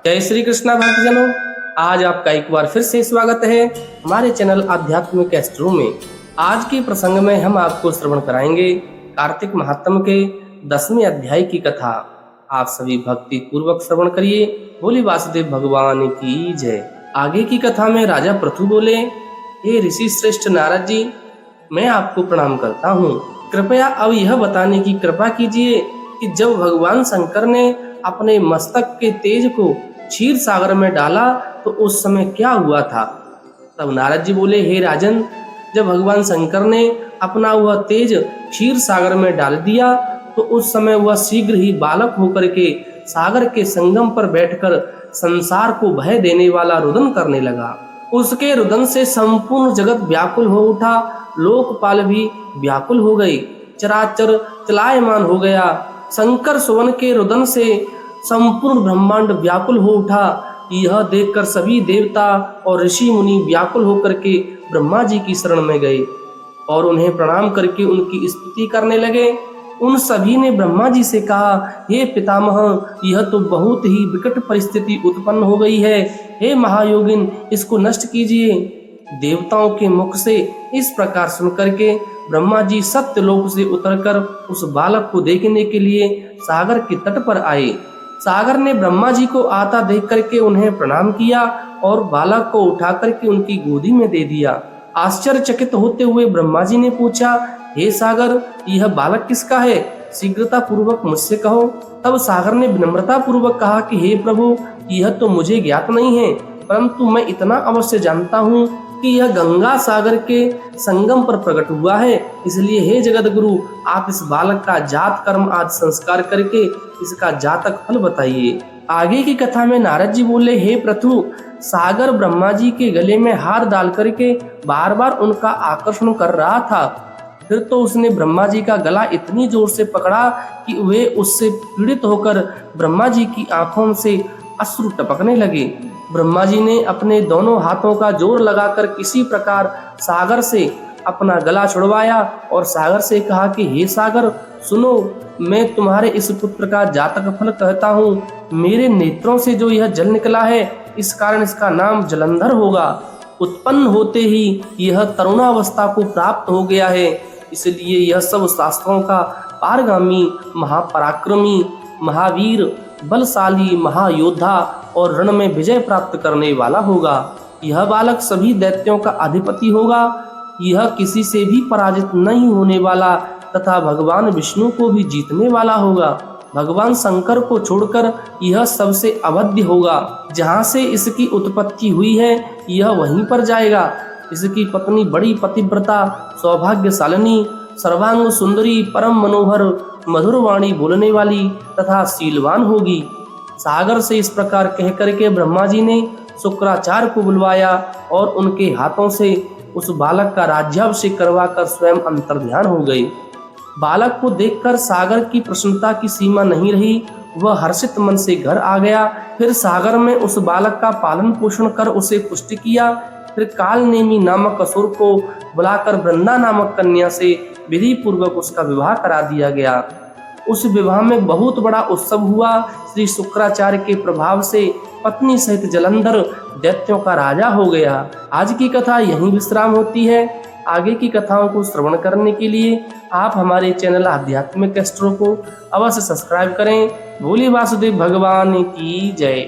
जय श्री कृष्णा भक्तजनों, आज आपका एक बार फिर से स्वागत है हमारे चैनल आध्यात्मिक एस्ट्रो में। आज के प्रसंग में हम आपको श्रवण कराएंगे कार्तिक महात्म के 10वें अध्याय की कथा। आप सभी भक्ति पूर्वक श्रवण करिए। बोले वासुदेव भगवान की जय। आगे की कथा में राजा पृथु बोले, हे ऋषि श्रेष्ठ नारद जी, मैं आपको प्रणाम करता हूँ। कृपया अब यह बताने की कृपा कीजिए कि जब भगवान शंकर ने अपने मस्तक के तेज को क्षीर सागर में डाला तो उस समय क्या हुआ था। तब नारद जी बोले, हे राजन, जब भगवान शंकर ने अपना वह तेज क्षीर सागर में डाल दिया तो उस समय वह शीघ्र ही बालक होकर के सागर के संगम पर बैठकर संसार को भय देने वाला रुदन करने लगा। उसके रुदन से संपूर्ण जगत व्याकुल हो उठा, लोकपाल भी व्याकुल हो गए, चराचर चलायमान हो गया। शंकर सुवन के रुदन से संपूर्ण ब्रह्मांड व्याकुल हो उठा। यह देखकर सभी देवता और ऋषि मुनि व्याकुल होकर के ब्रह्मा जी की शरण में गए और उन्हें प्रणाम करके उनकी स्तुति करने लगे। उन सभी ने ब्रह्मा जी से कहा, हे पितामह, यह तो बहुत ही विकट परिस्थिति उत्पन्न हो गई है। हे महायोगिन, इसको नष्ट कीजिए। देवताओं के मुख से इस प्रकार सुनकर के ब्रह्मा जी सत्यलोक से उतरकर उस बालक को देखने के लिए सागर के तट पर आए। सागर ने ब्रह्मा जी को आता देख करके उन्हें प्रणाम किया और बालक को उठा करके उनकी गोदी में दे दिया। आश्चर्यचकित होते हुए ब्रह्मा जी ने पूछा, हे सागर, यह बालक किसका है? शीघ्रता पूर्वक मुझसे कहो। तब सागर ने विनम्रता पूर्वक कहा कि हे प्रभु, यह तो मुझे ज्ञात नहीं है, परंतु मैं इतना अवश्य जानता हूँ कि यह गंगा सागर के संगम पर प्रकट हुआ है। इसलिए हे जगत गुरु, आप इस बालक का जात कर्म आदि संस्कार करके इसका जातक फल बताइए। आगे की कथा में नारद जी बोले, हे पृथु, सागर ब्रह्मा जी के गले में हार डाल करके बार बार उनका आकर्षण कर रहा था। फिर तो उसने ब्रह्मा जी का गला इतनी जोर से पकड़ा कि वे उससे पीड़ित होकर ब्रह्मा जी की आंखों से अश्रु टपकने लगे। ब्रह्मा जी ने अपने दोनों हाथों का जोर लगाकर किसी प्रकार सागर से अपना गला छुड़वाया और सागर से कहा कि हे सागर, सुनो, मैं तुम्हारे इस पुत्र का जातक फल कहता हूँ। मेरे नेत्रों से जो यह जल निकला है, इस कारण इसका नाम जलंधर होगा। उत्पन्न होते ही यह तरुणावस्था को प्राप्त हो गया है, इसलिए यह सब शास्त्रों का पारगामी, महापराक्रमी, महावीर, बलशाली, महायोद्धा और रण में विजय प्राप्त करने वाला होगा। यह बालक सभी दैत्यों का अधिपति होगा। यह किसी से भी पराजित नहीं होने वाला तथा भगवान विष्णु को भी जीतने वाला होगा। भगवान शंकर को छोड़कर यह सबसे अवध्य होगा। जहाँ से इसकी उत्पत्ति हुई है, यह वहीं पर जाएगा। इसकी पत्नी बड़ी पतिव्रता, सौभाग्यशालिनी, सर्वांग सुंदरी, परम मनोहर, मधुर वाणी बोलने वाली तथा शीलवान होगी। सागर से इस प्रकार कह करके ब्रह्मा जी ने शुक्राचार्य को बुलवाया और उनके हाथों से उस बालक का राज्याभिषेक करवाकर स्वयं अंतर्ध्यान हो गए। बालक को देखकर सागर की प्रसन्नता की सीमा नहीं रही। वह हर्षित मन से घर आ गया। फिर सागर में उस बालक का पालन पोषण कर उसे पुष्ट किया। फिर कालनेमी नामक असुर को बुलाकर वृंदा नामक कन्या से विधि पूर्वक उसका विवाह करा दिया गया। उस विवाह में बहुत बड़ा उत्सव हुआ। श्री शुक्राचार्य के प्रभाव से पत्नी सहित जलंधर दैत्यों का राजा हो गया। आज की कथा यहीं विश्राम होती है। आगे की कथाओं को श्रवण करने के लिए आप हमारे चैनल आध्यात्मिक एस्ट्रो को अवश्य सब्सक्राइब करें। बोले वासुदेव भगवान की जय।